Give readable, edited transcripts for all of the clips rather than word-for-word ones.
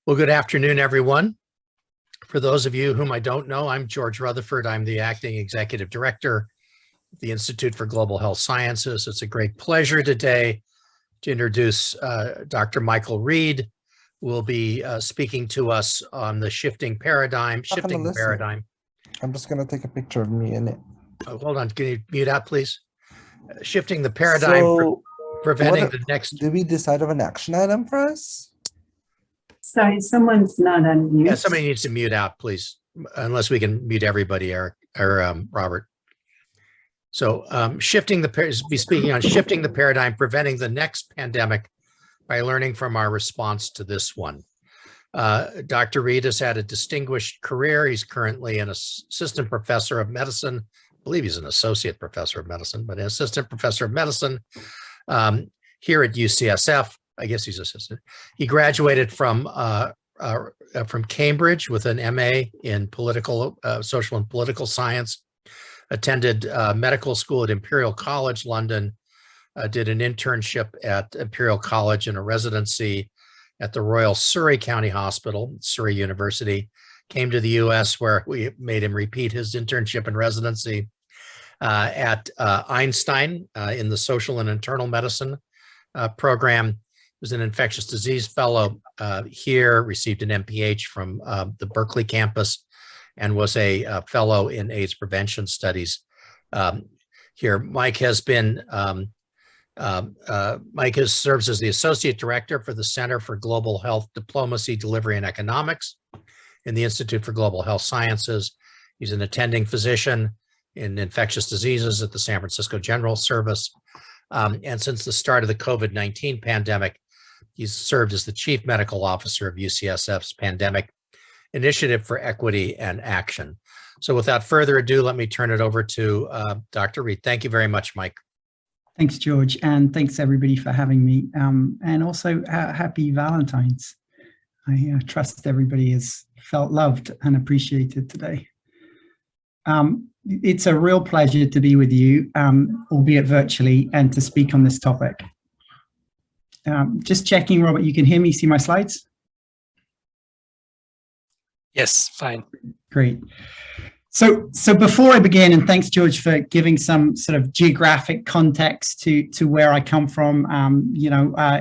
Well, good afternoon, everyone. For those of you whom I don't know, I'm George Rutherford. I'm the acting executive director of the Institute for Global Health Sciences. It's a great pleasure today to introduce Dr. Michael Reid, who will be speaking to us on the shifting paradigm. I'm just going to take a picture of me in it. Oh, hold on, can you mute out, please? Shifting the paradigm, preventing the next. Did we decide of an action item for us? Sorry, someone's not on mute. Yeah, somebody needs to mute out, please, unless we can mute everybody, Eric or Robert. So be speaking on shifting the paradigm, preventing the next pandemic by learning from our response to this one. Dr. Reid has had a distinguished career. He's currently an assistant professor of medicine. I believe he's an associate professor of medicine, but an assistant professor of medicine here at UCSF. I guess he's assistant. He graduated from Cambridge with an MA in social and political science, attended medical school at Imperial College London, did an internship at Imperial College and a residency at the Royal Surrey County Hospital, Surrey University, came to the US where we made him repeat his internship and residency at Einstein in the social and internal medicine program. Was an infectious disease fellow here, received an MPH from the Berkeley campus, and was a fellow in AIDS prevention studies here. Mike serves as the associate director for the Center for Global Health Diplomacy, Delivery, and Economics in the Institute for Global Health Sciences. He's an attending physician in infectious diseases at the San Francisco General Service. And since the start of the COVID-19 pandemic, he's served as the chief medical officer of UCSF's Pandemic Initiative for Equity and Action. So without further ado, let me turn it over to Dr. Reid. Thank you very much, Mike. Thanks, George, and thanks everybody for having me. And also happy Valentine's. I trust everybody has felt loved and appreciated today. It's a real pleasure to be with you, albeit virtually, and to speak on this topic. Just checking, Robert, you can hear me, see my slides? Yes, fine. Great. So before I begin, and thanks, George, for giving some sort of geographic context to where I come from.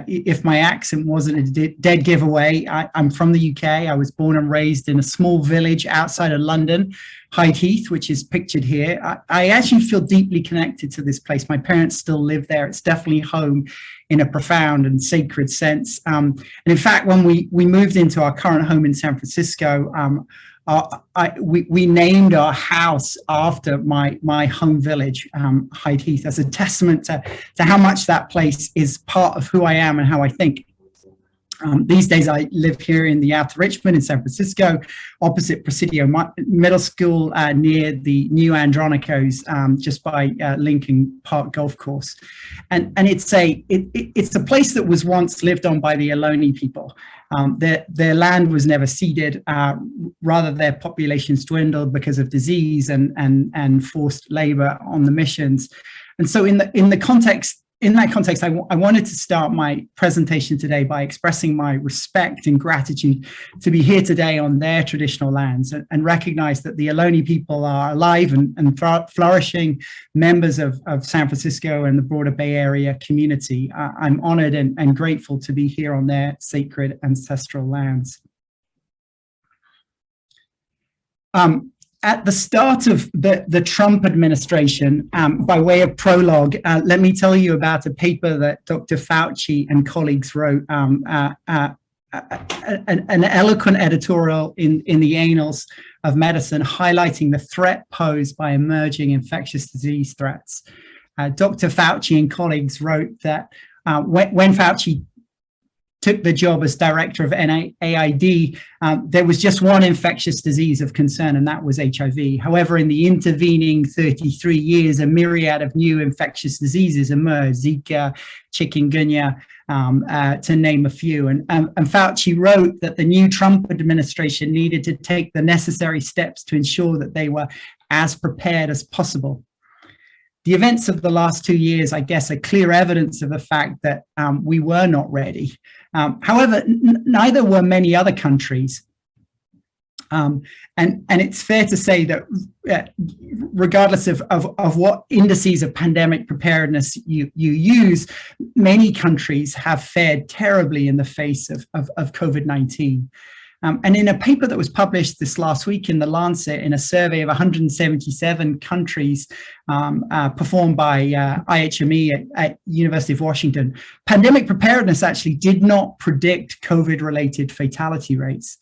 If my accent wasn't a dead giveaway, I'm from the UK. I was born and raised in a small village outside of London, Hyde Heath, which is pictured here. I actually feel deeply connected to this place. My parents still live there. It's definitely home in a profound and sacred sense. And in fact, when we moved into our current home in San Francisco, we named our house after my home village, Hyde Heath, as a testament to how much that place is part of who I am and how I think. These days I live here in the outer Richmond in San Francisco, opposite Presidio Middle School, near the new Andronicos, just by Lincoln Park Golf Course. And it's a place that was once lived on by the Ohlone people. Their land was never ceded, rather their populations dwindled because of disease and forced labor on the missions. And so in that context, I wanted to start my presentation today by expressing my respect and gratitude to be here today on their traditional lands and recognize that the Ohlone people are alive and flourishing members of San Francisco and the broader Bay Area community. I'm honored and grateful to be here on their sacred ancestral lands. At the start of the Trump administration, by way of prologue, let me tell you about a paper that Dr. Fauci and colleagues wrote, an eloquent editorial in the Annals of Medicine highlighting the threat posed by emerging infectious disease threats. Dr. Fauci and colleagues wrote that when Fauci took the job as director of NIAID, there was just one infectious disease of concern, and that was HIV. However, in the intervening 33 years, a myriad of new infectious diseases emerged, Zika, chikungunya, to name a few. And Fauci wrote that the new Trump administration needed to take the necessary steps to ensure that they were as prepared as possible. The events of the last 2 years, I guess, are clear evidence of the fact that we were not ready. However, neither were many other countries. And it's fair to say that regardless of what indices of pandemic preparedness you use, many countries have fared terribly in the face of COVID-19. And in a paper that was published this last week in The Lancet, in a survey of 177 countries performed by IHME at University of Washington, pandemic preparedness actually did not predict COVID-related fatality rates.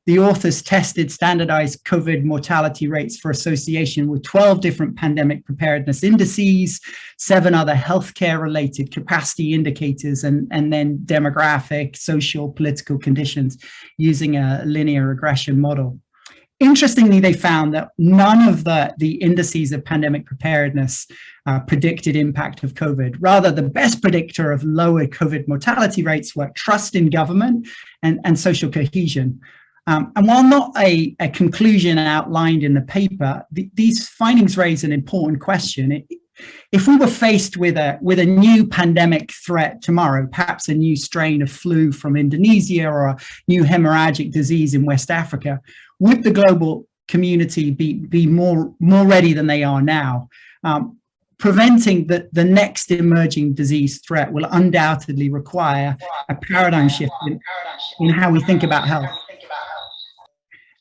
The authors tested standardized COVID mortality rates for association with 12 different pandemic preparedness indices, 7 other healthcare-related capacity indicators, and then demographic, social, political conditions using a linear regression model. Interestingly, they found that none of the indices of pandemic preparedness predicted impact of COVID. Rather, the best predictor of lower COVID mortality rates were trust in government and social cohesion. And while not a conclusion outlined in the paper, these findings raise an important question. If we were faced with a new pandemic threat tomorrow, perhaps a new strain of flu from Indonesia or a new hemorrhagic disease in West Africa, would the global community be more ready than they are now? Preventing the next emerging disease threat will undoubtedly require a paradigm shift in how we think about health.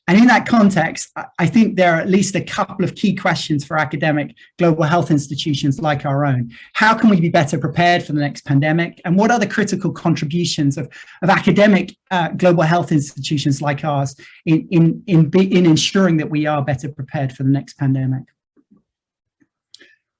And in that context, I think there are at least a couple of key questions for academic global health institutions like our own. How can we be better prepared for the next pandemic? And what are the critical contributions of academic global health institutions like ours in ensuring that we are better prepared for the next pandemic?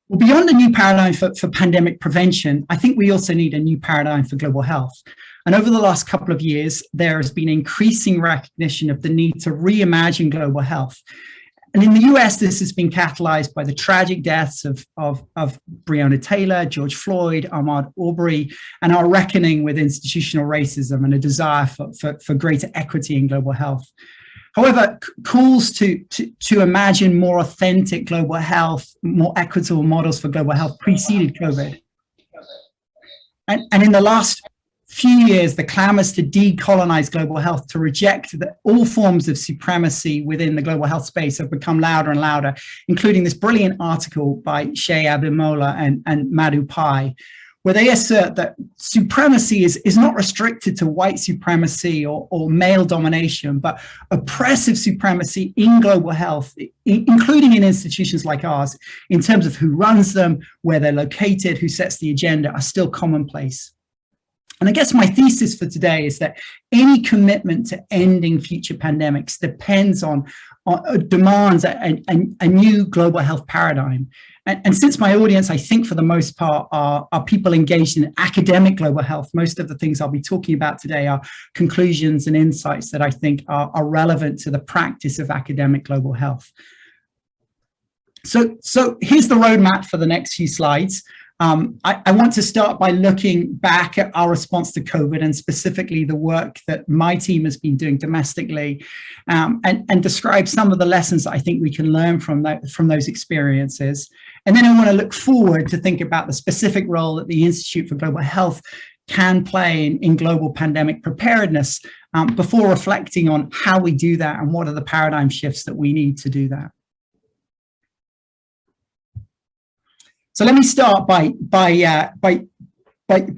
Well, beyond a new paradigm for pandemic prevention, I think we also need a new paradigm for global health. And over the last couple of years, there has been increasing recognition of the need to reimagine global health. And in the US, this has been catalyzed by the tragic deaths of Breonna Taylor, George Floyd, Ahmaud Arbery, and our reckoning with institutional racism and a desire for greater equity in global health. However, calls to imagine more authentic global health, more equitable models for global health preceded COVID. And in the last few years, the clamors to decolonize global health, to reject all forms of supremacy within the global health space have become louder and louder, including this brilliant article by Shea Abimola and Madhu Pai, where they assert that supremacy is not restricted to white supremacy or male domination, but oppressive supremacy in global health, including in institutions like ours, in terms of who runs them, where they're located, who sets the agenda, are still commonplace. And I guess my thesis for today is that any commitment to ending future pandemics demands a new global health paradigm. And since my audience, I think for the most part, are people engaged in academic global health, most of the things I'll be talking about today are conclusions and insights that I think are relevant to the practice of academic global health. So here's the roadmap for the next few slides. I want to start by looking back at our response to COVID and specifically the work that my team has been doing domestically, and describe some of the lessons that I think we can learn from those experiences. And then I want to look forward to think about the specific role that the Institute for Global Health can play in global pandemic preparedness, before reflecting on how we do that and what are the paradigm shifts that we need to do that. So let me start by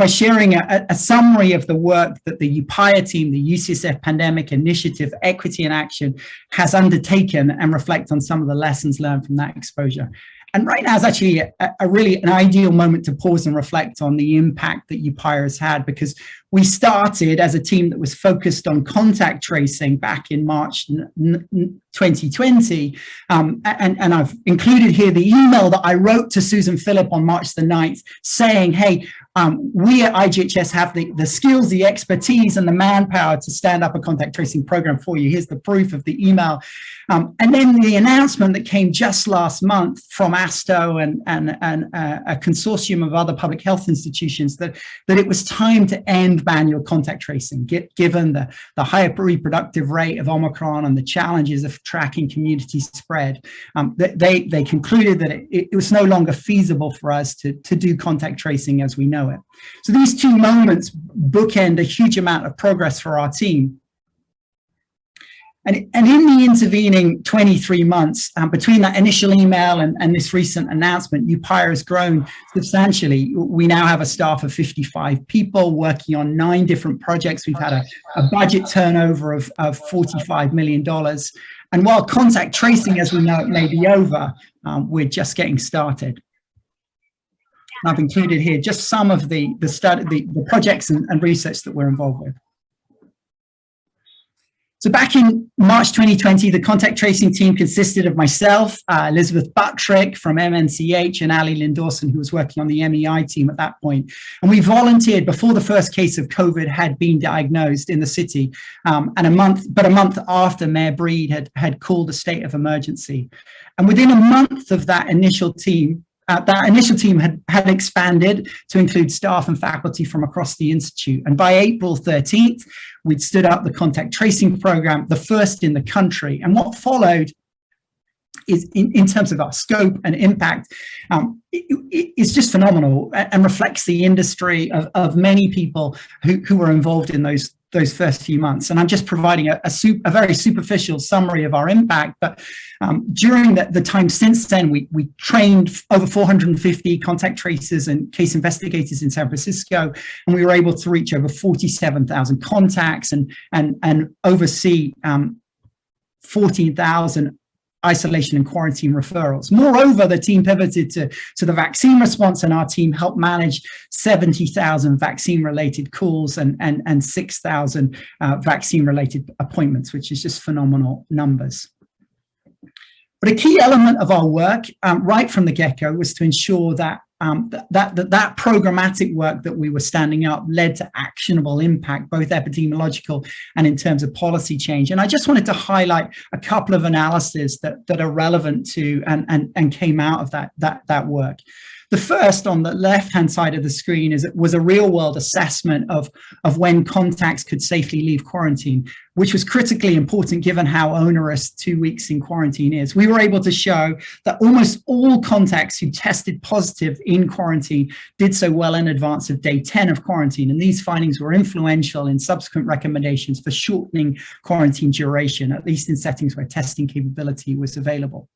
sharing a summary of the work that the UPIEA team, the UCSF Pandemic Initiative Equity in Action, has undertaken and reflect on some of the lessons learned from that exposure. And right now is actually an ideal moment to pause and reflect on the impact that UPIEA has had, because we started as a team that was focused on contact tracing back in March 2020. And I've included here the email that I wrote to Susan Phillip on March the 9th saying, hey, we at IGHS have the skills, the expertise, and the manpower to stand up a contact tracing program for you. Here's the proof of the email. And then the announcement that came just last month from ASTO and a consortium of other public health institutions that it was time to end improve manual contact tracing, given the higher reproductive rate of Omicron and the challenges of tracking community spread. They concluded that it was no longer feasible for us to do contact tracing as we know it. So these two moments bookend a huge amount of progress for our team. And in the intervening 23 months, between that initial email and this recent announcement, UPIEA has grown substantially. We now have a staff of 55 people working on 9 different projects. We've had a budget turnover of $45 million. And while contact tracing, as we know it, may be over, we're just getting started. And I've included here just some of the projects and research that we're involved with. So back in March 2020, the contact tracing team consisted of myself, Elizabeth Buttrick from MNCH, and Ali Lynn Dawson, who was working on the MEI team at that point. And we volunteered before the first case of COVID had been diagnosed in the city, and a month after Mayor Reid had called a state of emergency. And within a month of that initial team had expanded to include staff and faculty from across the Institute. And by April 13th, we'd stood up the contact tracing program, the first in the country. And what followed is, in terms of our scope and impact, it's just phenomenal and reflects the industry of many people who were involved in those first few months. And I'm just providing a very superficial summary of our impact. But during the time since then, we trained over 450 contact tracers and case investigators in San Francisco, and we were able to reach over 47,000 contacts and oversee 14,000 isolation and quarantine referrals. Moreover, the team pivoted to the vaccine response, and our team helped manage 70,000 vaccine-related calls and 6,000 vaccine-related appointments, which is just phenomenal numbers. But a key element of our work right from the get-go was to ensure that that programmatic work that we were standing up led to actionable impact, both epidemiological and in terms of policy change. And I just wanted to highlight a couple of analyses that are relevant to and came out of that work. The first, on the left-hand side of the screen, was a real-world assessment of when contacts could safely leave quarantine, which was critically important given how onerous 2 weeks in quarantine is. We were able to show that almost all contacts who tested positive in quarantine did so well in advance of day 10 of quarantine, and these findings were influential in subsequent recommendations for shortening quarantine duration, at least in settings where testing capability was available.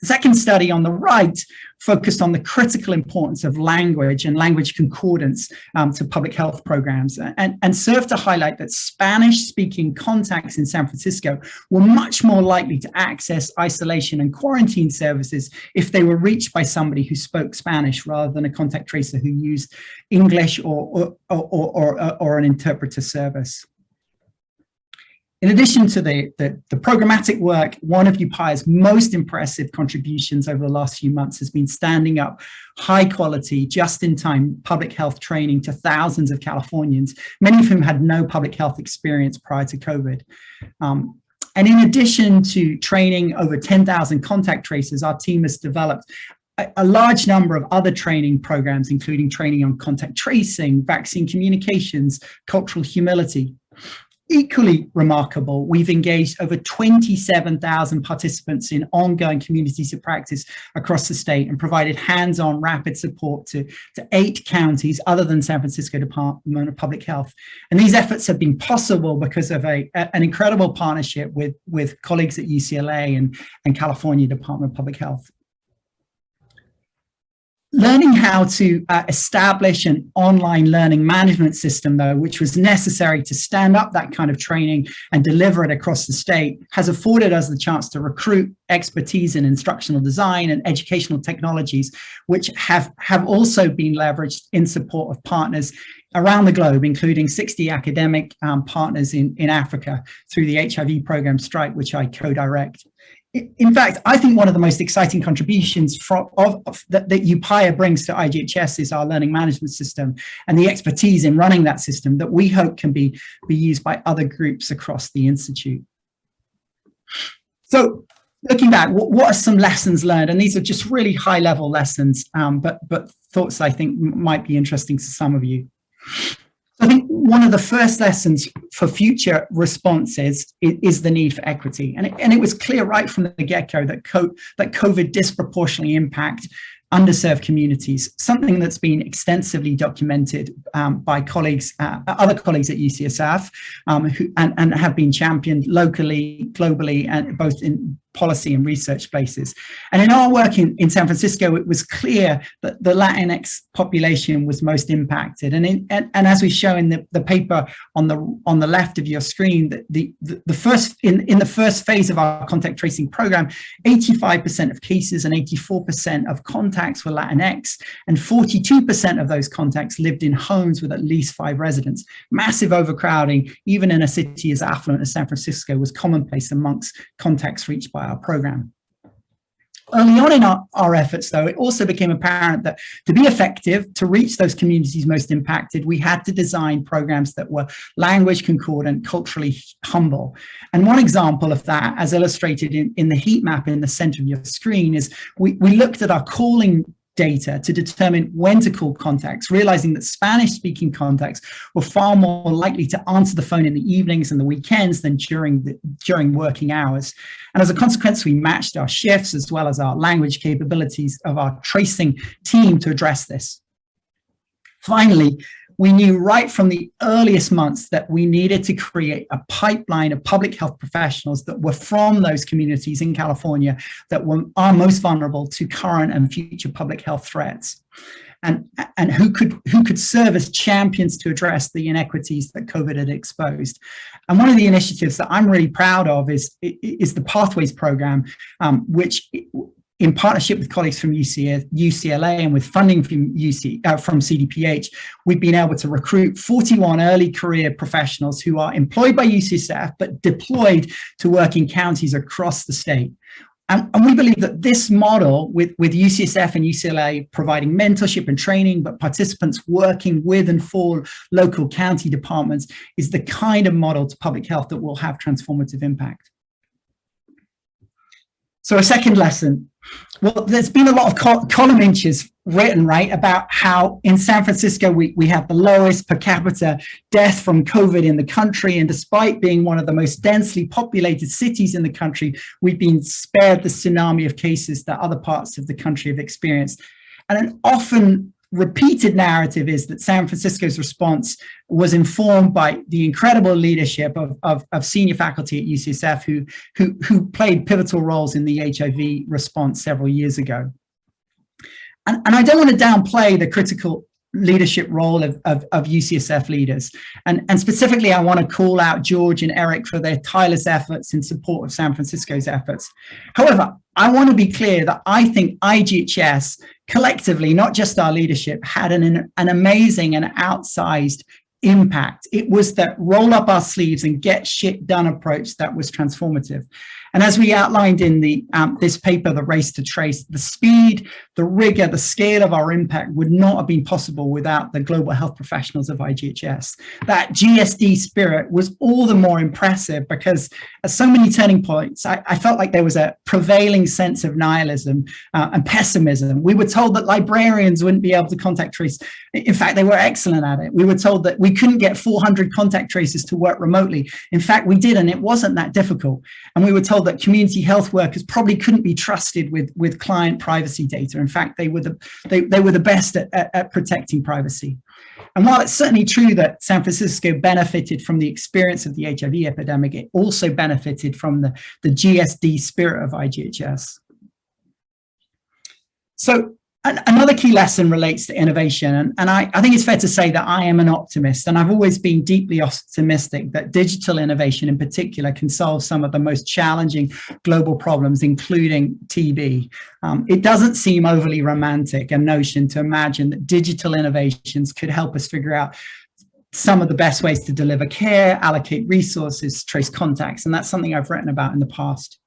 The second study on the right focused on the critical importance of language and language concordance to public health programs, and served to highlight that Spanish-speaking contacts in San Francisco were much more likely to access isolation and quarantine services if they were reached by somebody who spoke Spanish rather than a contact tracer who used English or an interpreter service. In addition to the programmatic work, one of UPIEA's most impressive contributions over the last few months has been standing up high quality, just-in-time public health training to thousands of Californians, many of whom had no public health experience prior to COVID. And in addition to training over 10,000 contact tracers, our team has developed a large number of other training programs, including training on contact tracing, vaccine communications, cultural humility. Equally remarkable, we've engaged over 27,000 participants in ongoing communities of practice across the state and provided hands-on rapid support to 8 counties other than San Francisco Department of Public Health. And these efforts have been possible because of an incredible partnership with colleagues at UCLA and California Department of Public Health. Learning how to establish an online learning management system, though, which was necessary to stand up that kind of training and deliver it across the state, has afforded us the chance to recruit expertise in instructional design and educational technologies, which have also been leveraged in support of partners around the globe, including 60 academic partners in Africa through the HIV program Strike, which I co-direct. In fact, I think one of the most exciting contributions that UPIEA brings to IGHS is our learning management system and the expertise in running that system that we hope can be used by other groups across the Institute. So looking back, what are some lessons learned? And these are just really high-level lessons, but thoughts I think might be interesting to some of you. I think one of the first lessons for future responses is the need for equity. And it was clear right from the get-go that COVID disproportionately impact underserved communities, something that's been extensively documented by colleagues, other colleagues at UCSF, and have been championed locally, globally, and both in policy and research places. And in our work in San Francisco, it was clear that the Latinx population was most impacted. And as we show in the paper on the left of your screen, in the first phase of our contact tracing program, 85% of cases and 84% of contacts were Latinx, and 42% of those contacts lived in homes with at least 5 residents. Massive overcrowding, even in a city as affluent as San Francisco, was commonplace amongst contacts reached by our program. Early on in our efforts, though, it also became apparent that to be effective, to reach those communities most impacted, we had to design programs that were language concordant, culturally humble. And one example of that, as illustrated in the heat map in the center of your screen, is we looked at our calling data to determine when to call contacts, realizing that Spanish-speaking contacts were far more likely to answer the phone in the evenings and the weekends than during working hours. And as a consequence, we matched our shifts as well as our language capabilities of our tracing team to address this. Finally, we knew right from the earliest months that we needed to create a pipeline of public health professionals that were from those communities in California that are most vulnerable to current and future public health threats, and who could serve as champions to address the inequities that COVID had exposed. And one of the initiatives that I'm really proud of is the Pathways program, which, in partnership with colleagues from UCLA and with funding from CDPH, we've been able to recruit 41 early career professionals who are employed by UCSF but deployed to work in counties across the state. And we believe that this model, with UCSF and UCLA providing mentorship and training, but participants working with and for local county departments, is the kind of model to public health that will have transformative impact. So a second lesson. Well, there's been a lot of column inches written, right, about how in San Francisco we have the lowest per capita death from COVID in the country, and despite being one of the most densely populated cities in the country, we've been spared the tsunami of cases that other parts of the country have experienced. And an often repeated narrative is that San Francisco's response was informed by the incredible leadership of senior faculty at UCSF who played pivotal roles in the HIV response several years ago. And I don't want to downplay the critical leadership role of UCSF leaders. And specifically, I want to call out George and Eric for their tireless efforts in support of San Francisco's efforts. However, I want to be clear that I think IGHS collectively, not just our leadership, had an amazing and outsized impact. It was that roll up our sleeves and get shit done approach that was transformative. And as we outlined in this paper, The Race to Trace, the speed, the rigor, the scale of our impact would not have been possible without the global health professionals of IGHS. That GSD spirit was all the more impressive because at so many turning points, I felt like there was a prevailing sense of nihilism and pessimism. We were told that librarians wouldn't be able to contact trace. In fact, they were excellent at it. We were told that we couldn't get 400 contact tracers to work remotely. In fact, we did, and it wasn't that difficult. And we were told that community health workers probably couldn't be trusted with client privacy data. In fact, they were the best at protecting privacy. And while it's certainly true that San Francisco benefited from the experience of the HIV epidemic, it also benefited from the GSD spirit of IGHS. So another key lesson relates to innovation. And I think it's fair to say that I am an optimist, and I've always been deeply optimistic that digital innovation in particular can solve some of the most challenging global problems, including TB. It doesn't seem overly romantic a notion to imagine that digital innovations could help us figure out some of the best ways to deliver care, allocate resources, trace contacts, and that's something I've written about in the past.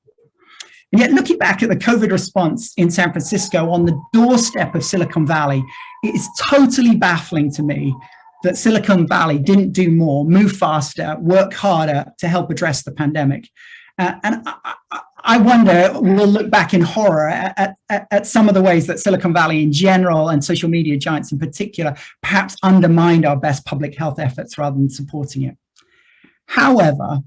And yet, looking back at the COVID response in San Francisco on the doorstep of Silicon Valley, it is totally baffling to me that Silicon Valley didn't do more, move faster, work harder to help address the pandemic. And I wonder, we'll look back in horror at some of the ways that Silicon Valley in general and social media giants in particular perhaps undermined our best public health efforts rather than supporting it. However,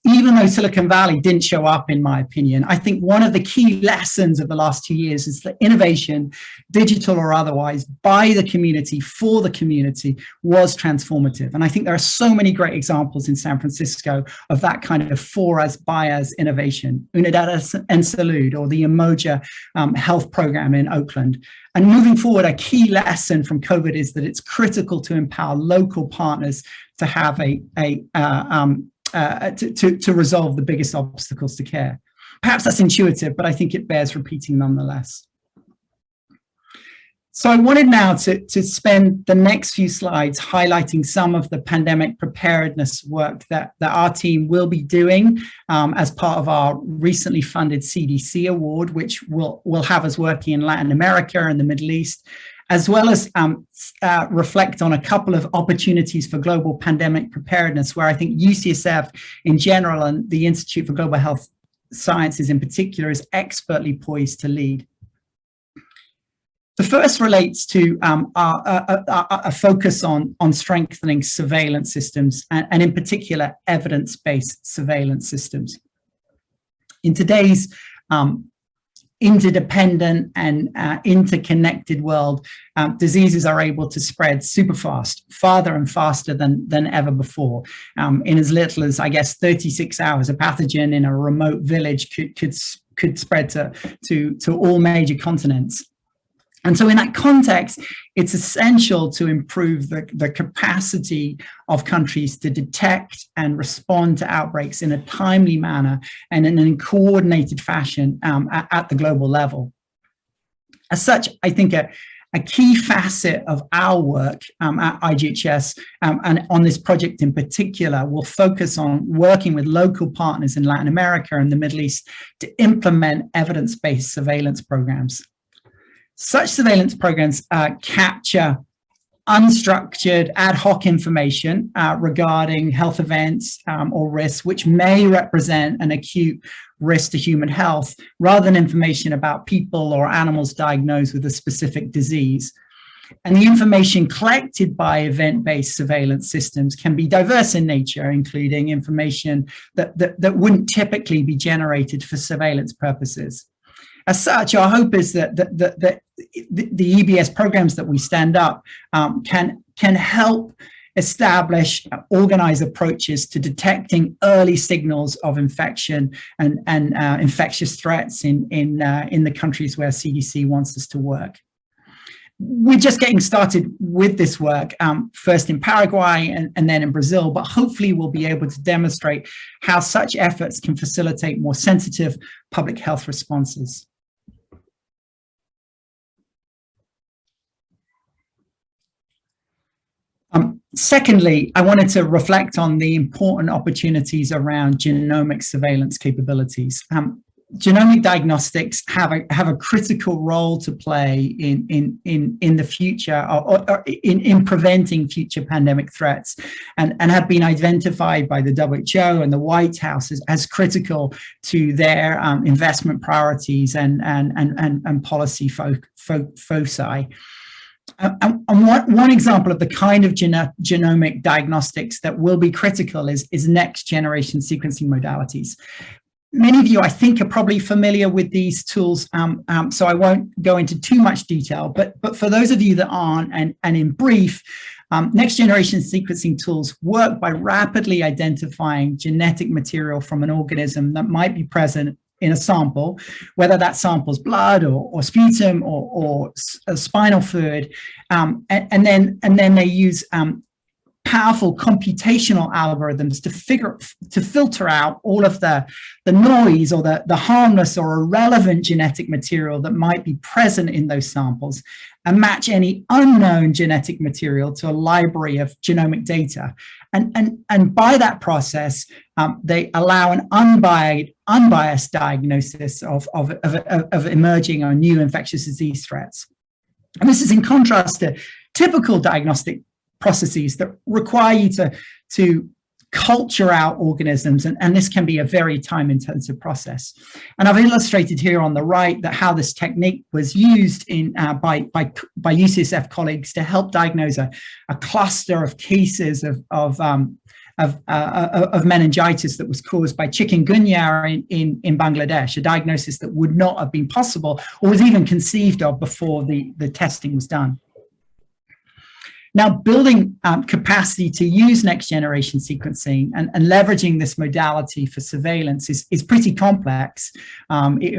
even though Silicon Valley didn't show up, in my opinion, I think one of the key lessons of the last 2 years is that innovation, digital or otherwise, by the community, for the community, was transformative. And I think there are so many great examples in San Francisco of that kind of for us, by us innovation. Unidad en Salud, or the Emoja health program in Oakland. And moving forward, a key lesson from COVID is that it's critical to empower local partners to have to resolve the biggest obstacles to care. Perhaps that's intuitive, but I think it bears repeating nonetheless. So I wanted now to spend the next few slides highlighting some of the pandemic preparedness work that our team will be doing as part of our recently funded CDC award, which will have us working in Latin America and the Middle East, as well as reflect on a couple of opportunities for global pandemic preparedness, where I think UCSF in general and the Institute for Global Health Sciences in particular is expertly poised to lead. The first relates to a focus on strengthening surveillance systems and in particular evidence-based surveillance systems. In today's interdependent and interconnected world, diseases are able to spread super fast, farther and faster than ever before. In as little as, I guess, 36 hours, a pathogen in a remote village could spread to all major continents. And so in that context, it's essential to improve the capacity of countries to detect and respond to outbreaks in a timely manner and in a coordinated fashion at the global level. As such, I think a key facet of our work at IGHS and on this project in particular will focus on working with local partners in Latin America and the Middle East to implement evidence-based surveillance programs. Such surveillance programs capture unstructured ad hoc information regarding health events or risks which may represent an acute risk to human health, rather than information about people or animals diagnosed with a specific disease. And the information collected by event-based surveillance systems can be diverse in nature, including information that wouldn't typically be generated for surveillance purposes. As such, our hope is that the EBS programs that we stand up can help establish organized approaches to detecting early signals of infection and infectious threats in the countries where CDC wants us to work. We're just getting started with this work, first in Paraguay and then in Brazil, but hopefully we'll be able to demonstrate how such efforts can facilitate more sensitive public health responses. Secondly, I wanted to reflect on the important opportunities around genomic surveillance capabilities. Genomic diagnostics have a critical role to play in the future or in preventing future pandemic threats, and have been identified by the WHO and the White House as critical to their investment priorities and policy foci. And one example of the kind of genomic diagnostics that will be critical is next generation sequencing modalities. Many of you, I think, are probably familiar with these tools, so I won't go into too much detail, but for those of you that aren't, and in brief, next generation sequencing tools work by rapidly identifying genetic material from an organism that might be present in a sample, whether that sample's blood or sputum or spinal fluid, and then they use powerful computational algorithms to filter out all of the noise or the harmless or irrelevant genetic material that might be present in those samples, and match any unknown genetic material to a library of genomic data. And by that process, they allow an unbiased diagnosis of emerging or new infectious disease threats. And this is in contrast to typical diagnostic processes that require you to culture out organisms, and this can be a very time-intensive process. And I've illustrated here on the right that how this technique was used by UCSF colleagues to help diagnose a cluster of cases of meningitis that was caused by chikungunya in Bangladesh, a diagnosis that would not have been possible or was even conceived of before the testing was done. Now, building capacity to use next generation sequencing and leveraging this modality for surveillance is pretty complex. It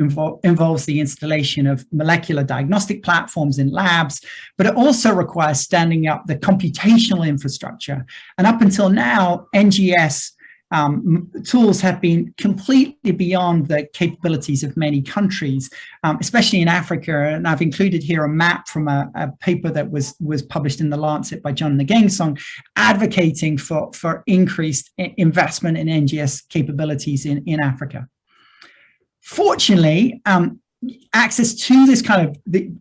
involves the installation of molecular diagnostic platforms in labs, but it also requires standing up the computational infrastructure. And up until now, NGS tools have been completely beyond the capabilities of many countries, especially in Africa. And I've included here a map from a paper that was published in The Lancet by John Ngengsong, advocating for increased investment in NGS capabilities in Africa. Fortunately, access to this kind of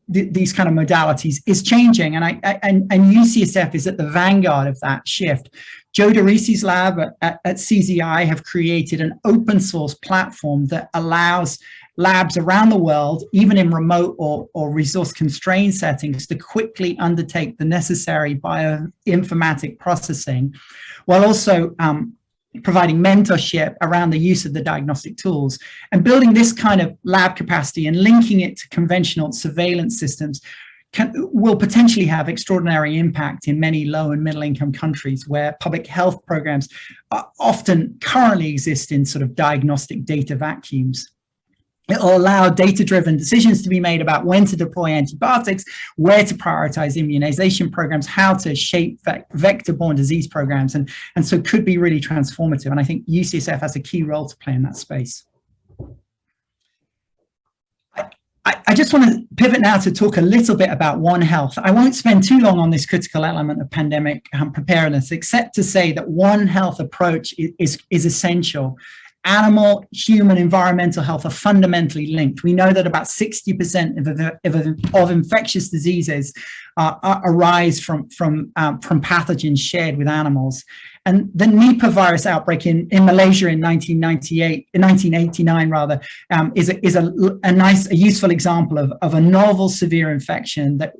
these kind of modalities is changing, and UCSF is at the vanguard of that shift. Joe DeRisi's lab at CZI have created an open source platform that allows labs around the world, even in remote or resource constrained settings, to quickly undertake the necessary bioinformatic processing, while also providing mentorship around the use of the diagnostic tools. And building this kind of lab capacity and linking it to conventional surveillance systems will potentially have extraordinary impact in many low and middle income countries where public health programs often currently exist in sort of diagnostic data vacuums. It will allow data-driven decisions to be made about when to deploy antibiotics, where to prioritize immunization programs, how to shape vector-borne disease programs, and so could be really transformative. And I think UCSF has a key role to play in that space. I just want to pivot now to talk a little bit about One Health. I won't spend too long on this critical element of pandemic preparedness, except to say that One Health approach is essential. Animal, human, environmental health are fundamentally linked. We know that about 60% of infectious diseases arise from pathogens shared with animals. And the Nipah virus outbreak in Malaysia in 1989 rather, is a useful example of a novel severe infection that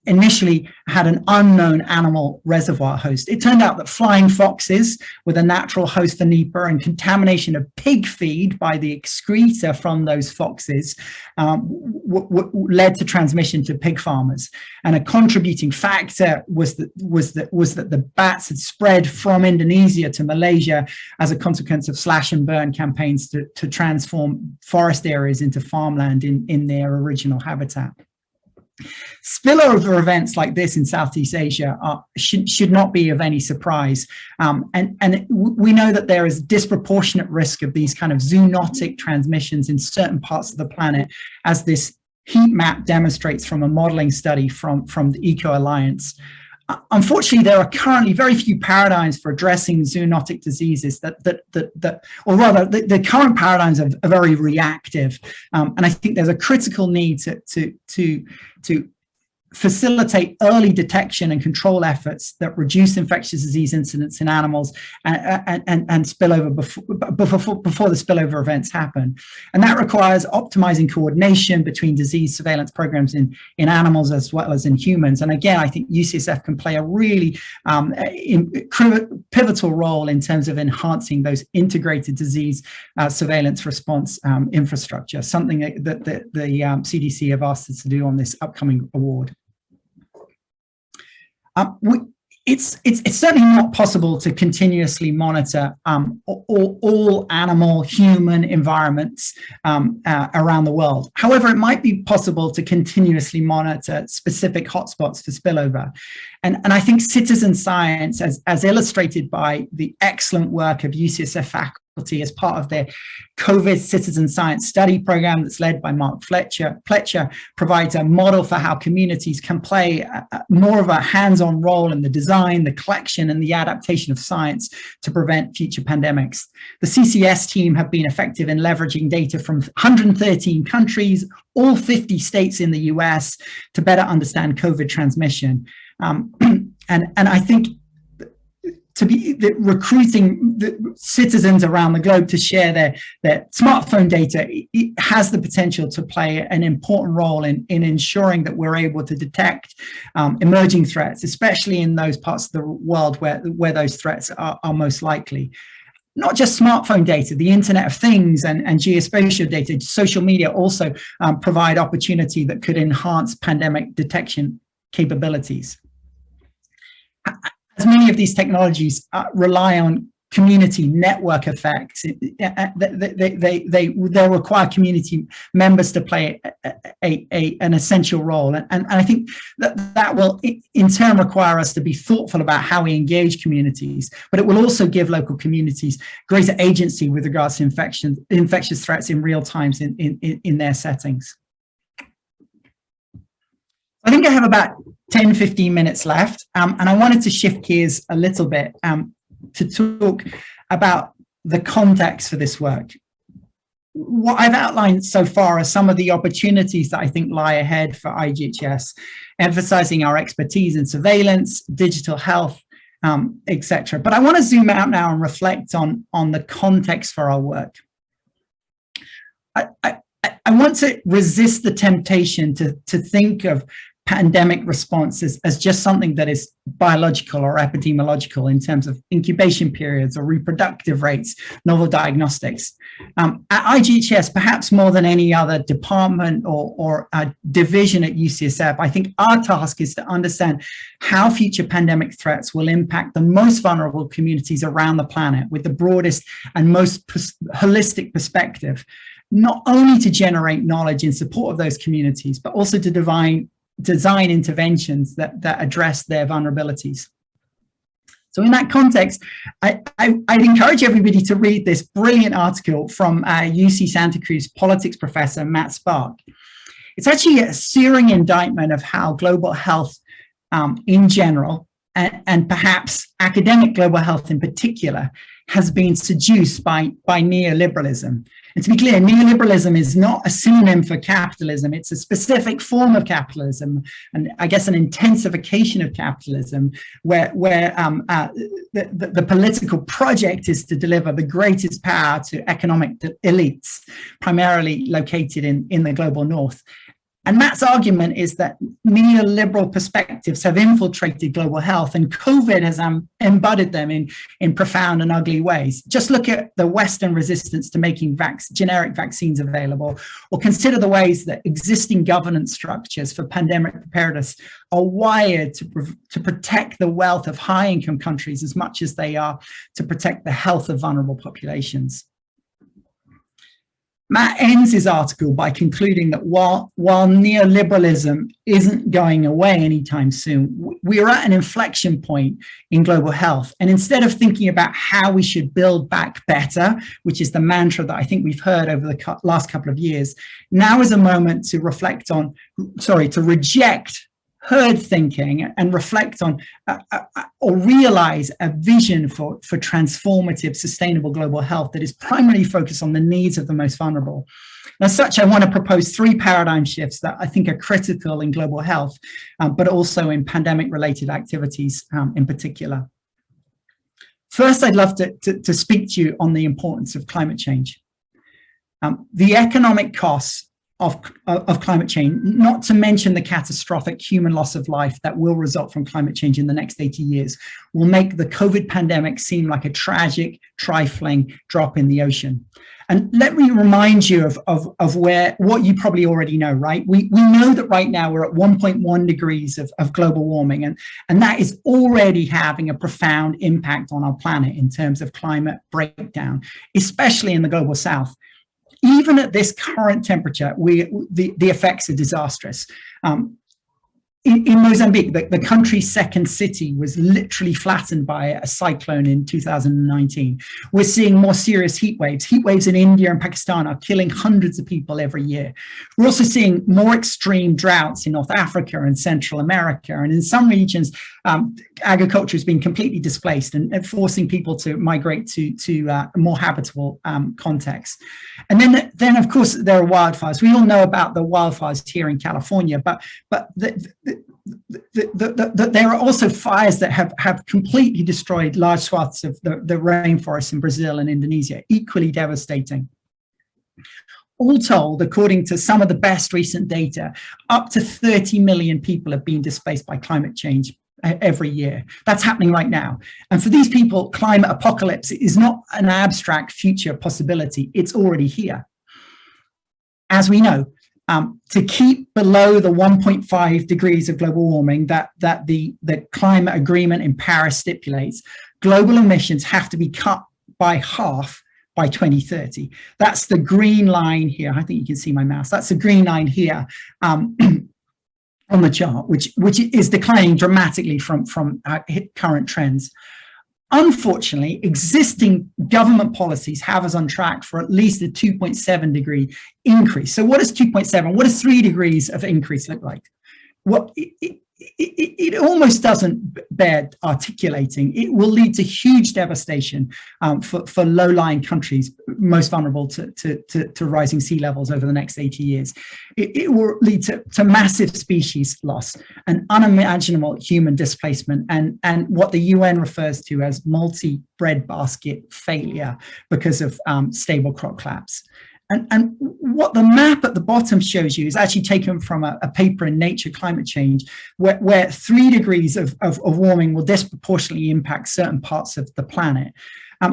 initially had an unknown animal reservoir host. It turned out that flying foxes were the natural host for Nipah, and contamination of pig feed by the excreta from those foxes led to transmission to pig farmers. And a contributing factor was that the bats had spread from Indonesia to Malaysia as a consequence of slash and burn campaigns to transform forest areas into farmland in their original habitat. Spillover events like this in Southeast Asia should not be of any surprise. We know that there is disproportionate risk of these kind of zoonotic transmissions in certain parts of the planet, as this heat map demonstrates from a modeling study from the Eco Alliance. Unfortunately, there are currently very few paradigms for addressing zoonotic diseases or rather, the current paradigms are very reactive. And I think there's a critical need to facilitate early detection and control efforts that reduce infectious disease incidence in animals and spillover before the spillover events happen. And that requires optimizing coordination between disease surveillance programs in animals as well as in humans. And again, I think UCSF can play a really pivotal role in terms of enhancing those integrated disease surveillance response infrastructure, something that the CDC have asked us to do on this upcoming award. It's certainly not possible to continuously monitor all animal, human environments around the world. However, it might be possible to continuously monitor specific hotspots for spillover. And I think citizen science, as illustrated by the excellent work of UCSF faculty as part of their COVID Citizen Science Study program that's led by Mark Fletcher, provides a model for how communities can play more of a hands-on role in the design, the collection, and the adaptation of science to prevent future pandemics. The CCS team have been effective in leveraging data from 113 countries, all 50 states in the US, to better understand COVID transmission. And I think recruiting the citizens around the globe to share their smartphone data, it has the potential to play an important role in ensuring that we're able to detect emerging threats, especially in those parts of the world where those threats are most likely. Not just smartphone data, the Internet of Things and geospatial data, social media also provide opportunity that could enhance pandemic detection capabilities. As many of these technologies rely on community network effects, they require community members to play an essential role. And I think that will in turn require us to be thoughtful about how we engage communities, but it will also give local communities greater agency with regards to infectious threats in real times in their settings. I think I have about 10, 15 minutes left, and I wanted to shift gears a little bit to talk about the context for this work. What I've outlined so far are some of the opportunities that I think lie ahead for IGHS, emphasizing our expertise in surveillance, digital health, etc. But I want to zoom out now and reflect on the context for our work. I want to resist the temptation to think of pandemic responses as just something that is biological or epidemiological in terms of incubation periods or reproductive rates, novel diagnostics. At IGHS, perhaps more than any other department or division at UCSF, I think our task is to understand how future pandemic threats will impact the most vulnerable communities around the planet with the broadest and most holistic perspective, not only to generate knowledge in support of those communities, but also to design interventions that address their vulnerabilities. So in that context, I'd encourage everybody to read this brilliant article from UC Santa Cruz politics professor Matt Spark. It's actually a searing indictment of how global health in general, and perhaps academic global health in particular, has been seduced by neoliberalism. And to be clear, neoliberalism is not a synonym for capitalism. It's a specific form of capitalism, and I guess an intensification of capitalism, where the political project is to deliver the greatest power to economic elites, primarily located in the global north. And Matt's argument is that neoliberal perspectives have infiltrated global health, and COVID has embodied them in profound and ugly ways. Just look at the Western resistance to making generic vaccines available, or consider the ways that existing governance structures for pandemic preparedness are wired to protect the wealth of high-income countries as much as they are to protect the health of vulnerable populations. Matt ends his article by concluding that while neoliberalism isn't going away anytime soon, we are at an inflection point in global health. And instead of thinking about how we should build back better, which is the mantra that I think we've heard over the last couple of years, now is a moment to to reject herd thinking and reflect on or realize a vision for transformative, sustainable global health that is primarily focused on the needs of the most vulnerable. And as such, I want to propose 3 paradigm shifts that I think are critical in global health, but also in pandemic-related activities in particular. First, I'd love to speak to you on the importance of climate change. The economic costs of climate change, not to mention the catastrophic human loss of life that will result from climate change in the next 80 years, will make the COVID pandemic seem like a tragic, trifling drop in the ocean. And let me remind you of what you probably already know, right? We know that right now we're at 1.1 degrees of global warming, and that is already having a profound impact on our planet in terms of climate breakdown, especially in the global south. Even at this current temperature, the effects are disastrous. In Mozambique, the country's second city was literally flattened by a cyclone in 2019. We're seeing more serious heat waves. Heat waves in India and Pakistan are killing hundreds of people every year. We're also seeing more extreme droughts in North Africa and Central America. And in some regions, agriculture has been completely displaced and forcing people to migrate to more habitable contexts. And then, of course, there are wildfires. We all know about the wildfires here in California, but there are also fires that have completely destroyed large swaths of the rainforests in Brazil and Indonesia, equally devastating. All told, according to some of the best recent data, up to 30 million people have been displaced by climate change every year. That's happening right now. And for these people, climate apocalypse is not an abstract future possibility. It's already here. As we know, to keep below the 1.5 degrees of global warming that the climate agreement in Paris stipulates, global emissions have to be cut by half by 2030. That's the green line here. I think you can see my mouse. That's the green line here on the chart, which is declining dramatically from current trends. Unfortunately, existing government policies have us on track for at least a 2.7 degree increase. So what is 2.7? What does 3 degrees of increase look like? What it almost doesn't bear articulating. It will lead to huge devastation for low-lying countries most vulnerable to rising sea levels over the next 80 years. It will lead to massive species loss and unimaginable human displacement and what the UN refers to as multi-breadbasket failure because of stable crop collapse. And what the map at the bottom shows you is actually taken from a paper in Nature Climate Change, where 3 degrees of warming will disproportionately impact certain parts of the planet.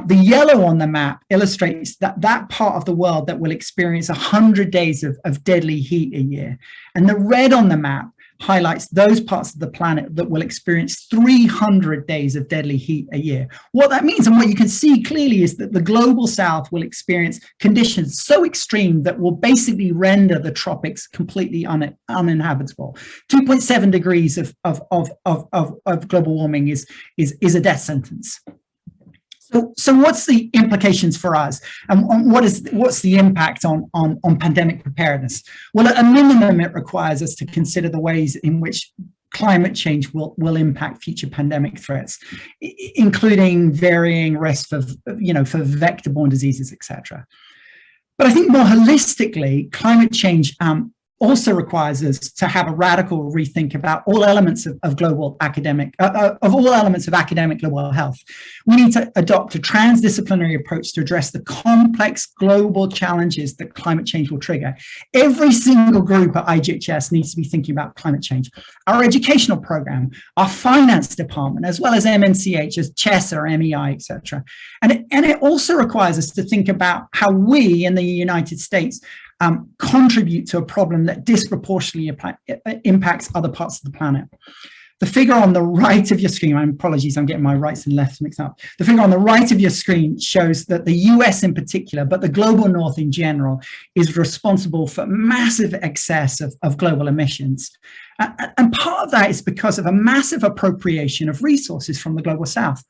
The yellow on the map illustrates that part of the world that will experience 100 days of deadly heat a year. And the red on the map highlights those parts of the planet that will experience 300 days of deadly heat a year. What that means, and what you can see clearly, is that the global south will experience conditions so extreme that will basically render the tropics completely uninhabitable. 2.7 degrees of global warming is a death sentence. So what's the implications for us, and what's the impact on pandemic preparedness? Well, at a minimum, it requires us to consider the ways in which climate change will impact future pandemic threats, including varying risks for vector-borne diseases, etc. But I think more holistically, climate change also requires us to have a radical rethink about all elements of academic global health. We need to adopt a transdisciplinary approach to address the complex global challenges that climate change will trigger. Every single group at IGHS needs to be thinking about climate change. Our educational program, our finance department, as well as MNCH, as CHESS or MEI, etc. And it also requires us to think about how we in the United States contribute to a problem that disproportionately impacts other parts of the planet. The figure on the right of your screen, apologies, I'm getting my rights and lefts mixed up. The figure on the right of your screen shows that the US in particular, but the global north in general, is responsible for massive excess of global emissions. And part of that is because of a massive appropriation of resources from the global south.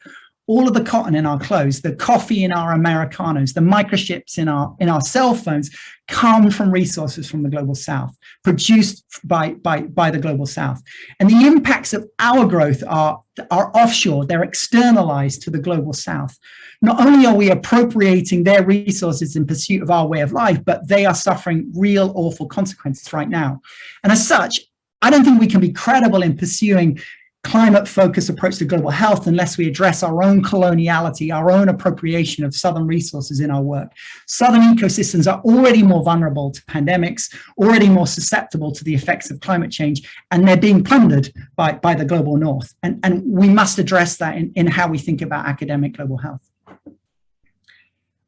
All of the cotton in our clothes, the coffee in our Americanos, the microchips in our cell phones come from resources from the global south, produced by the global south. And the impacts of our growth are offshore, they're externalized to the global south. Not only are we appropriating their resources in pursuit of our way of life, but they are suffering real awful consequences right now. And as such, I don't think we can be credible in pursuing climate-focused approach to global health unless we address our own coloniality, our own appropriation of southern resources in our work. Southern ecosystems are already more vulnerable to pandemics, already more susceptible to the effects of climate change, and they're being plundered by the global north. And we must address that in how we think about academic global health.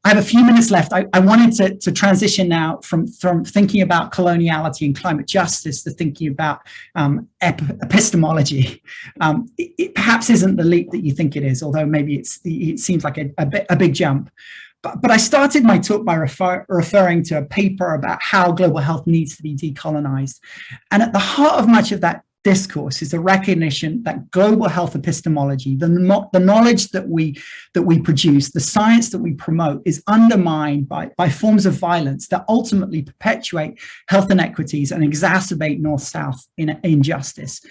I have a few minutes left. I wanted to transition now from thinking about coloniality and climate justice to thinking about epistemology. It perhaps isn't the leap that you think it is, although maybe it seems like a big jump. But I started my talk by referring to a paper about how global health needs to be decolonized. And at the heart of much of that discourse is the recognition that global health epistemology, the knowledge that we produce, the science that we promote, is undermined by forms of violence that ultimately perpetuate health inequities and exacerbate north-south injustice.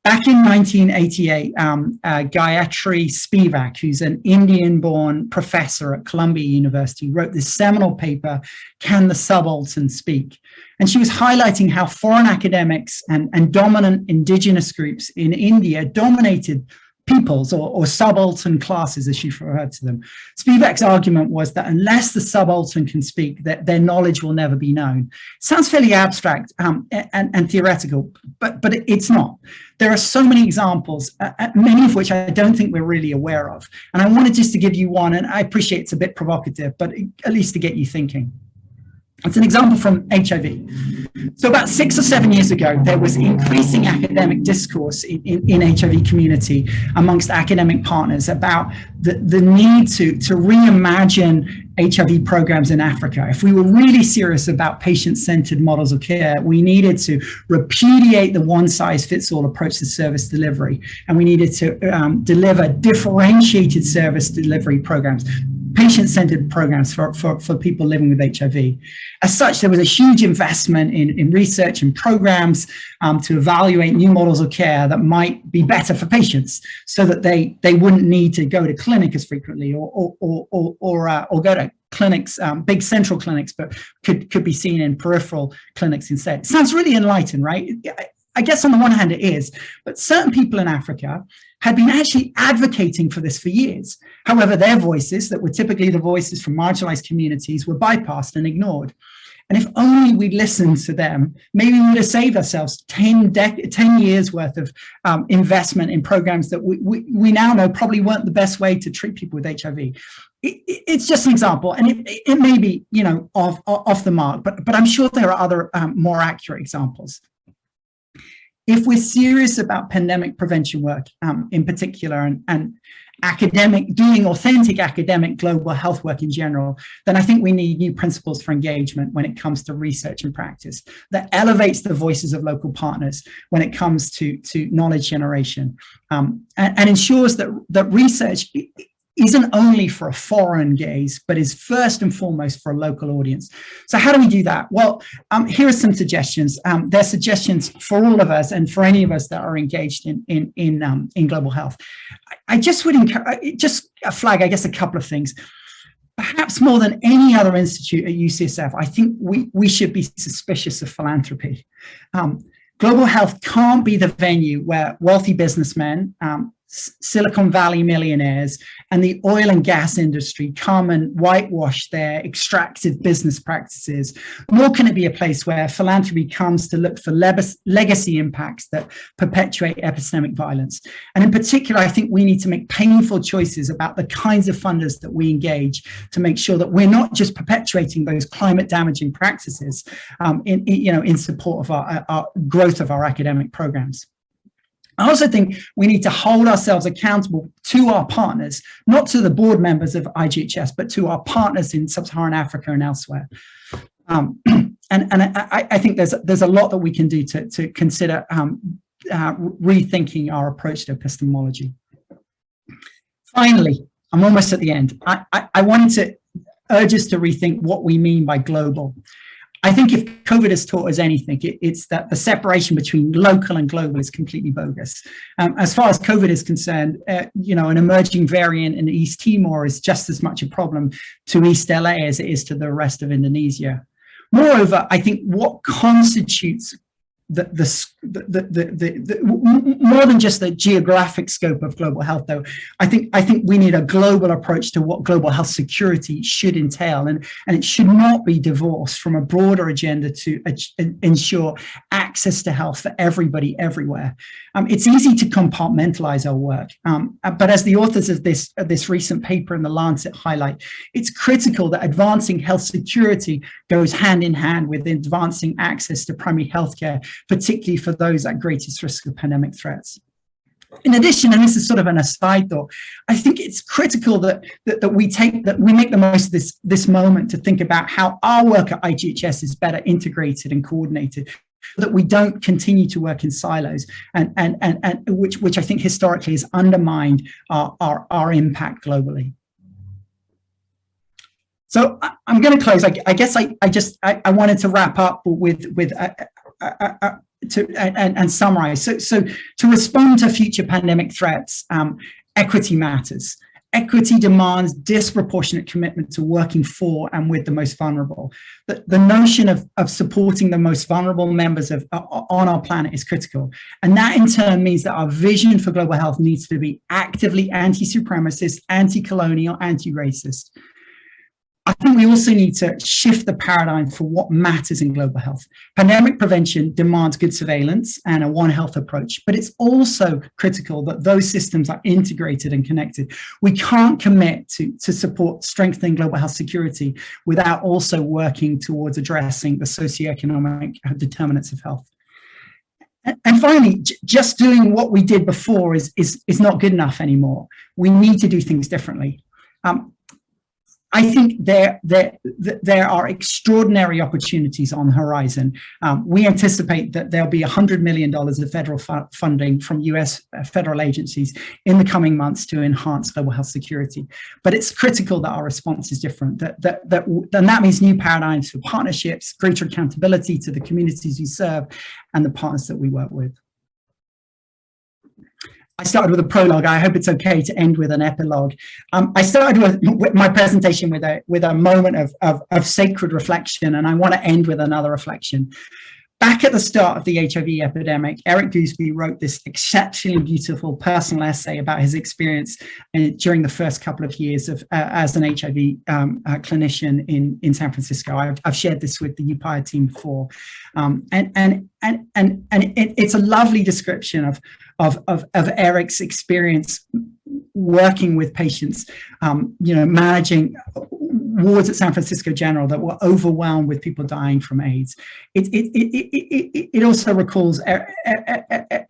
Back in 1988, Gayatri Spivak, who's an Indian-born professor at Columbia University, wrote this seminal paper, Can the Subaltern Speak? And she was highlighting how foreign academics and dominant indigenous groups in India dominated peoples or subaltern classes, as she referred to them. Spivak's argument was that unless the subaltern can speak, that their knowledge will never be known. Sounds fairly abstract and theoretical, but it's not. There are so many examples, many of which I don't think we're really aware of. And I wanted just to give you one, and I appreciate it's a bit provocative, but at least to get you thinking. It's an example from HIV. So about 6 or 7 years ago, there was increasing academic discourse in HIV community amongst academic partners about the need to reimagine HIV programs in Africa. If we were really serious about patient-centered models of care, we needed to repudiate the one-size-fits-all approach to service delivery, and we needed to deliver differentiated service delivery programs, patient-centered programs for people living with HIV. As such, there was a huge investment in research and programs to evaluate new models of care that might be better for patients, so that they wouldn't need to go to clinic as frequently or go to clinics, big central clinics, but could be seen in peripheral clinics instead. It sounds really enlightened, right? I guess on the one hand it is, but certain people in Africa had been actually advocating for this for years. However, their voices, that were typically the voices from marginalized communities, were bypassed and ignored. And if only we'd listened to them, maybe we would have saved ourselves 10 years worth of investment in programs that we now know probably weren't the best way to treat people with HIV. It's just an example, and it may be, you know, off the mark, but I'm sure there are other more accurate examples. If we're serious about pandemic prevention work in particular, and doing authentic academic global health work in general, then I think we need new principles for engagement when it comes to research and practice that elevates the voices of local partners when it comes to knowledge generation, and ensures that research isn't only for a foreign gaze, but is first and foremost for a local audience. So how do we do that? Well, here are some suggestions. They're suggestions for all of us and for any of us that are engaged in global health. I just would encourage, just flag, I guess, a couple of things. Perhaps more than any other institute at UCSF, I think we should be suspicious of philanthropy. Global health can't be the venue where wealthy businessmen, Silicon Valley millionaires, and the oil and gas industry come and whitewash their extractive business practices, nor can it be a place where philanthropy comes to look for legacy impacts that perpetuate epistemic violence. And in particular, I think we need to make painful choices about the kinds of funders that we engage to make sure that we're not just perpetuating those climate damaging practices in support of our growth of our academic programs. I also think we need to hold ourselves accountable to our partners, not to the board members of IGHS, but to our partners in sub-Saharan Africa and elsewhere. And I think there's a lot that we can do to consider rethinking our approach to epistemology. Finally, I'm almost at the end. I wanted to urge us to rethink what we mean by global. I think if COVID has taught us anything, it's that the separation between local and global is completely bogus. As far as COVID is concerned, an emerging variant in East Timor is just as much a problem to East LA as it is to the rest of Indonesia. Moreover, I think what constitutes more than just the geographic scope of global health, though, I think we need a global approach to what global health security should entail, and it should not be divorced from a broader agenda to ensure access to health for everybody everywhere. It's easy to compartmentalize our work, but as the authors of this recent paper in The Lancet highlight, it's critical that advancing health security goes hand in hand with advancing access to primary healthcare, particularly for those at greatest risk of pandemic threats. In addition, and this is sort of an aside thought, I think it's critical that we make the most of this moment to think about how our work at IGHS is better integrated and coordinated, so that we don't continue to work in silos, and which I think historically has undermined our impact globally. So I'm going to close. I guess I wanted to wrap up and summarize. So to respond to future pandemic threats, equity matters. Equity demands disproportionate commitment to working for and with the most vulnerable. The notion of supporting the most vulnerable members of on our planet is critical. And that in turn means that our vision for global health needs to be actively anti-supremacist, anti-colonial, anti-racist. I think we also need to shift the paradigm for what matters in global health. Pandemic prevention demands good surveillance and a One Health approach, but it's also critical that those systems are integrated and connected. We can't commit to support strengthening global health security without also working towards addressing the socioeconomic determinants of health. And finally, just doing what we did before is not good enough anymore. We need to do things differently. I think there are extraordinary opportunities on the horizon. We anticipate that there'll be $100 million of federal funding from US federal agencies in the coming months to enhance global health security. But it's critical that our response is different, and that means new paradigms for partnerships, greater accountability to the communities we serve and the partners that we work with. I started with a prologue. I hope it's okay to end with an epilogue. I started with my presentation with a moment of sacred reflection, and I want to end with another reflection. Back at the start of the HIV epidemic, Eric Gooseby wrote this exceptionally beautiful personal essay about his experience during the first couple of years of as an HIV clinician in San Francisco. I've shared this with the UPIEA team before, and it's a lovely description of Eric's experience working with patients, managing wards at San Francisco General that were overwhelmed with people dying from AIDS. It also recalls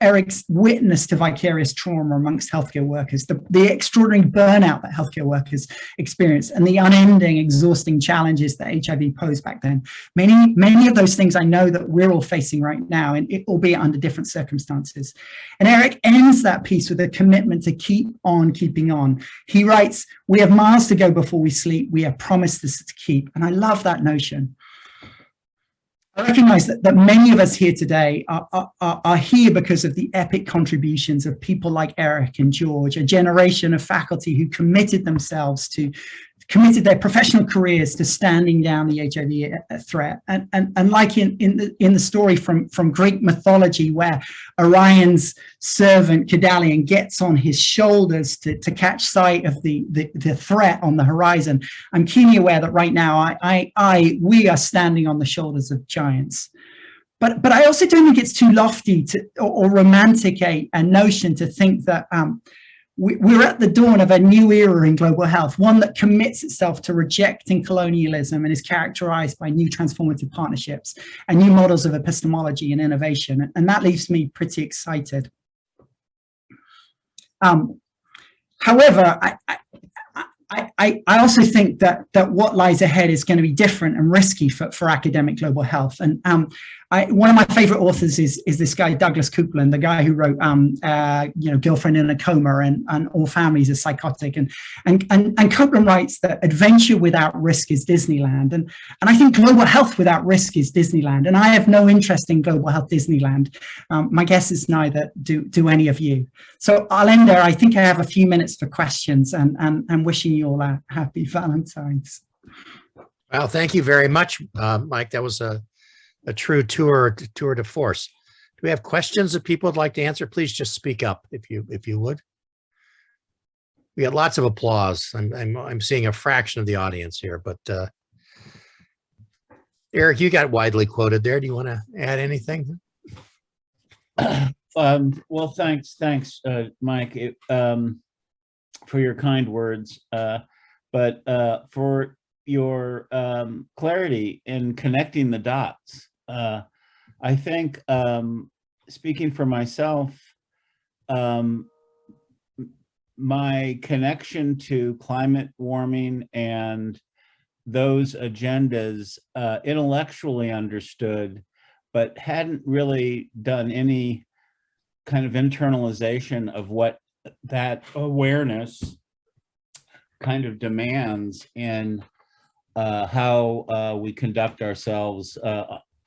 Eric's witness to vicarious trauma amongst healthcare workers, the extraordinary burnout that healthcare workers experienced, and the unending, exhausting challenges that HIV posed back then. Many of those things I know that we're all facing right now, and albeit under different circumstances. And Eric ends that piece with a commitment to keep on keeping on. He writes, "We have miles to go before we sleep. We have promised this to keep." And I love that notion. I recognize that many of us here today are here because of the epic contributions of people like Eric and George, a generation of faculty who committed their professional careers to standing down the HIV threat. And like in the story from Greek mythology, where Orion's servant Kedalion gets on his shoulders to catch sight of the threat on the horizon, I'm keenly aware that right now we are standing on the shoulders of giants. But I also don't think it's too lofty or romantic a notion to think that we're at the dawn of a new era in global health, one that commits itself to rejecting colonialism and is characterized by new transformative partnerships and new models of epistemology and innovation. And that leaves me pretty excited. However, I also think that what lies ahead is going to be different and risky for academic global health. And one of my favorite authors is this guy, Douglas Coupland, the guy who wrote, Girlfriend in a Coma and All Families Are Psychotic. And Coupland writes that adventure without risk is Disneyland. And I think global health without risk is Disneyland. And I have no interest in global health Disneyland. My guess is neither do any of you. So I'll end there. I think I have a few minutes for questions, and wishing you all a happy Valentine's. Well, thank you very much, Mike. That was a true tour de force. Do we have questions that people would like to answer? Please just speak up if you would. We had lots of applause. I'm seeing a fraction of the audience here, but Eric, you got widely quoted there. Do you want to add anything? Well, thanks, Mike, for your kind words, but for your clarity in connecting the dots. I think, speaking for myself, my connection to climate warming and those agendas, intellectually understood, but hadn't really done any kind of internalization of what that awareness kind of demands in how we conduct ourselves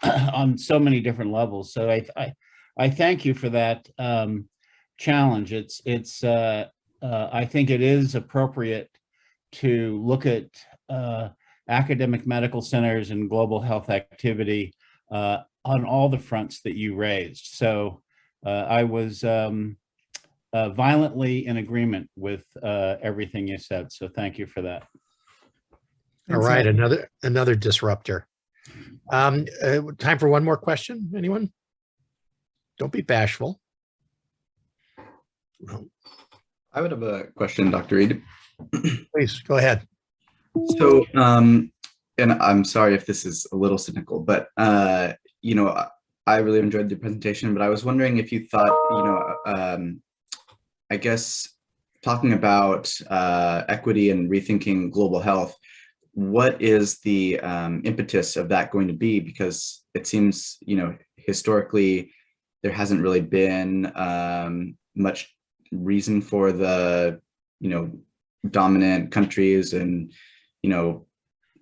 on so many different levels. So I thank you for that challenge. It's I think it is appropriate to look at academic medical centers and global health activity on all the fronts that you raised. So I was violently in agreement with everything you said. So thank you for that. All right, another disruptor. Time for one more question, anyone? Don't be bashful. I would have a question, Dr. Reid. Please, go ahead. So, and I'm sorry if this is a little cynical, but, you know, I really enjoyed the presentation, but I was wondering if you thought, you know, I guess talking about equity and rethinking global health, what is the impetus of that going to be? Because it seems, you know, historically, there hasn't really been much reason for the, you know, dominant countries and, you know,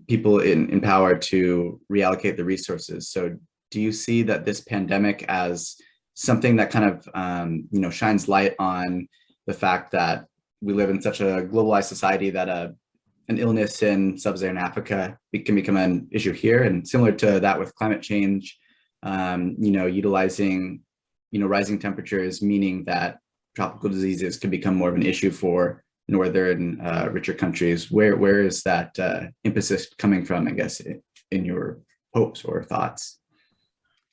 people in power to reallocate the resources. So do you see that this pandemic as something that kind of, you know, shines light on the fact that we live in such a globalized society that an illness in sub-Saharan Africa can become an issue here? And similar to that with climate change, you know, utilizing, you know, rising temperatures, meaning that tropical diseases can become more of an issue for northern richer countries. Where is that emphasis coming from, I guess, in your hopes or thoughts?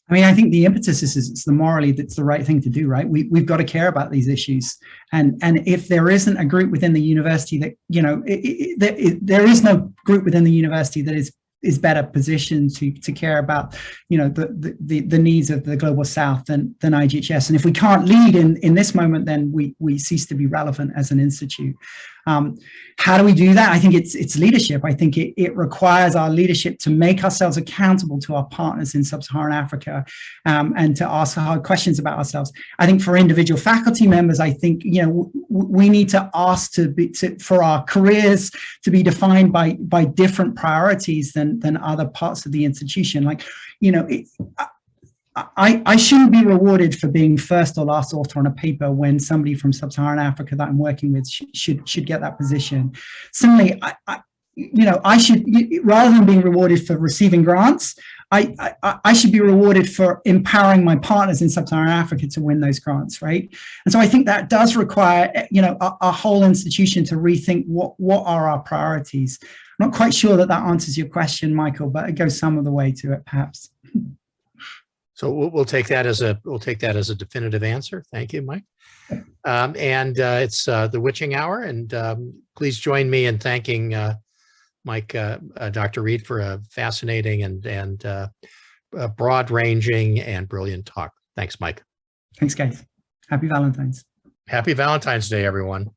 I mean, I think the impetus is it's the morally that's the right thing to do, right? We've got to care about these issues, and if there isn't a group within the university that, you know, there is no group within the university that is better positioned to care about, you know, the needs of the global south than IGHS. And if we can't lead in this moment, then we cease to be relevant as an institute. How do we do that? I think it's leadership. I think it requires our leadership to make ourselves accountable to our partners in sub-Saharan Africa, and to ask hard questions about ourselves. I think for individual faculty members, I think, you know, we need to ask for our careers to be defined by different priorities than other parts of the institution. Like, you know, I shouldn't be rewarded for being first or last author on a paper when somebody from sub-Saharan Africa that I'm working with should get that position. Similarly, I should, rather than being rewarded for receiving grants, I should be rewarded for empowering my partners in sub-Saharan Africa to win those grants, right? And so I think that does require, you know, our whole institution to rethink what are our priorities. I'm not quite sure that answers your question, Michael, but it goes some of the way to it, perhaps. So we'll take that as a definitive answer. Thank you, Mike. And it's the witching hour, and please join me in thanking Mike, Dr. Reid, for a fascinating and broad-ranging and brilliant talk. Thanks, Mike. Thanks, guys. Happy Valentine's. Happy Valentine's Day, everyone.